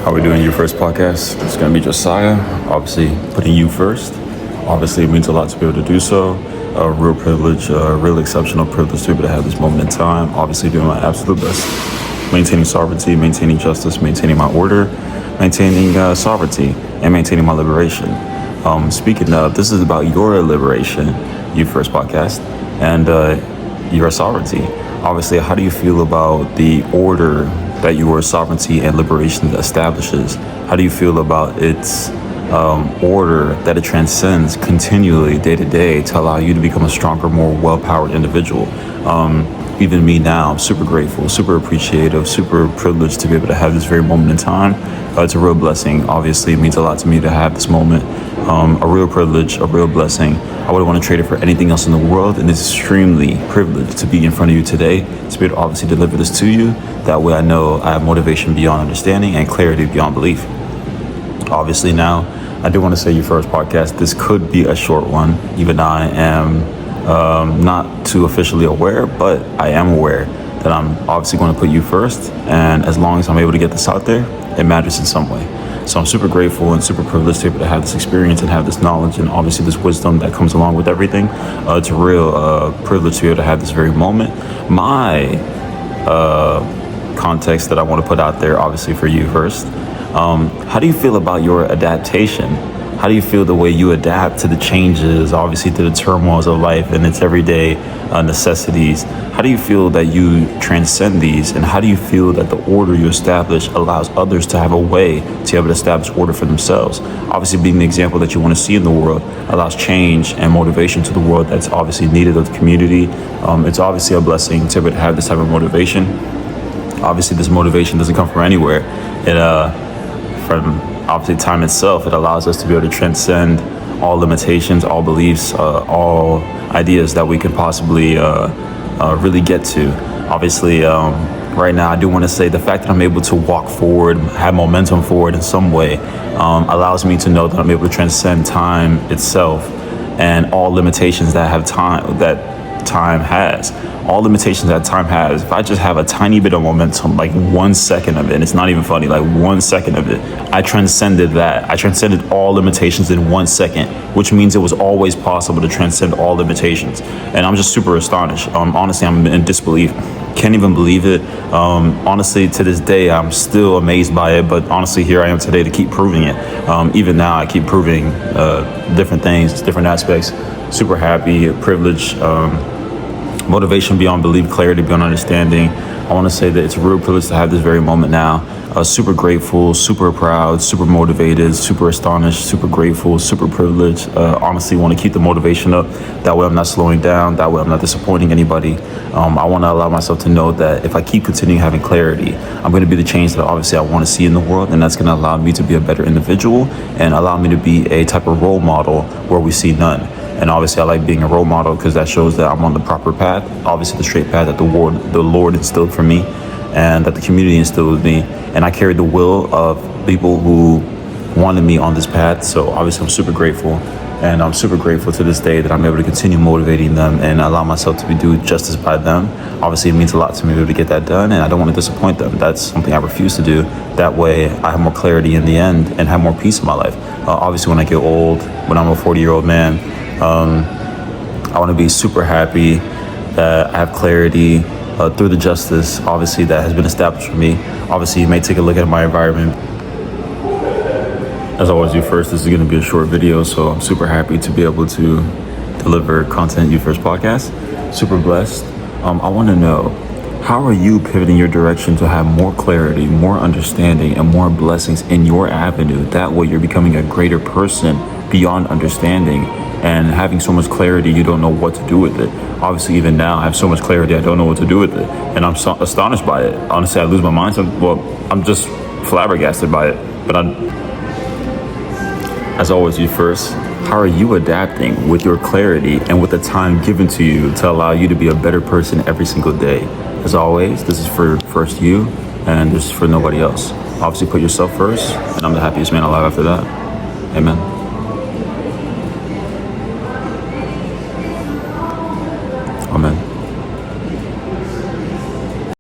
How we doing? Your first podcast. It's gonna be Josiah. Obviously, putting you first. Obviously, it means a lot to be able to do so. A real privilege, a real exceptional privilege to be able to have this moment in time. Obviously, doing my absolute best, maintaining sovereignty, maintaining justice, maintaining my order, maintaining sovereignty, and maintaining my liberation. Speaking of, this is about your liberation. You first podcast and your sovereignty. Obviously, how do you feel about the order that your sovereignty and liberation establishes? How do you feel about its order that it transcends continually day to day to allow you to become a stronger, more well-powered individual? Even me now, I'm super grateful, super appreciative, super privileged to be able to have this very moment in time. It's a real blessing. Obviously, it means a lot to me to have this moment. A real privilege, a real blessing. I wouldn't want to trade it for anything else in the world, and it's extremely privileged to be in front of you today, to be able to obviously deliver this to you. That way I know I have motivation beyond understanding and clarity beyond belief. Obviously now, I do want to say your first podcast, this could be a short one. Even I am not too officially aware, but I am aware that I'm obviously going to put you first. And as long as I'm able to get this out there, it matters in some way. So I'm super grateful and super privileged to be able to have this experience and have this knowledge and obviously this wisdom that comes along with everything. It's a real privilege to be able to have this very moment. My context that I want to put out there, obviously for you first. How do you feel about your adaptation? How do you feel the way you adapt to the changes, obviously to the turmoils of life and its everyday necessities? How do you feel that you transcend these? And how do you feel that the order you establish allows others to have a way to be able to establish order for themselves? Obviously, being the example that you want to see in the world allows change and motivation to the world that's obviously needed of the community. It's obviously a blessing to be able to have this type of motivation. Obviously, this motivation doesn't come from anywhere. From obviously time itself, it allows us to be able to transcend all limitations, all beliefs, all ideas that we could possibly really get to. Obviously, right now, I do want to say the fact that I'm able to walk forward, have momentum forward in some way, allows me to know that I'm able to transcend time itself and all limitations that time has. All limitations that time has. If I just have a tiny bit of momentum, like 1 second of it, and it's not even funny, like 1 second of it, I transcended that. I transcended all limitations in 1 second, which means it was always possible to transcend all limitations. And I'm just super astonished. Honestly, I'm in disbelief. Can't even believe it. Honestly, to this day, I'm still amazed by it. But honestly, here I am today to keep proving it. Even now, I keep proving different things, different aspects. Super happy, privileged. Motivation beyond belief, clarity beyond understanding. I want to say that it's a real privilege to have this very moment now. Super grateful, super proud, super motivated, super astonished, super grateful, super privileged. Honestly, want to keep the motivation up. That way I'm not slowing down. That way I'm not disappointing anybody. I want to allow myself to know that if I keep continuing having clarity, I'm going to be the change that obviously I want to see in the world. And that's going to allow me to be a better individual and allow me to be a type of role model where we see none. And obviously I like being a role model because that shows that I'm on the proper path, obviously the straight path that the Lord instilled for me and that the community instilled with me. And I carried the will of people who wanted me on this path. So obviously I'm super grateful. And I'm super grateful to this day that I'm able to continue motivating them and allow myself to do justice by them. Obviously, it means a lot to me to be able to get that done, and I don't want to disappoint them. That's something I refuse to do. That way, I have more clarity in the end and have more peace in my life. Obviously, when I get old, when I'm a 40-year-old man, I want to be super happy that I have clarity through the justice, obviously, that has been established for me. Obviously, you may take a look at my environment. As I always do first, this is going to be a short video, so I'm super happy to be able to deliver content You First podcast. Super blessed. I want to know, how are you pivoting your direction to have more clarity, more understanding, and more blessings in your avenue? That way you're becoming a greater person beyond understanding and having so much clarity you don't know what to do with it. Obviously, even now, I have so much clarity I don't know what to do with it. And I'm so astonished by it. Honestly, I lose my mind. I'm just flabbergasted by it. But as always, you first, how are you adapting with your clarity and with the time given to you to allow you to be a better person every single day? As always, this is for first you, and this is for nobody else. Obviously, put yourself first, and I'm the happiest man alive after that. Amen.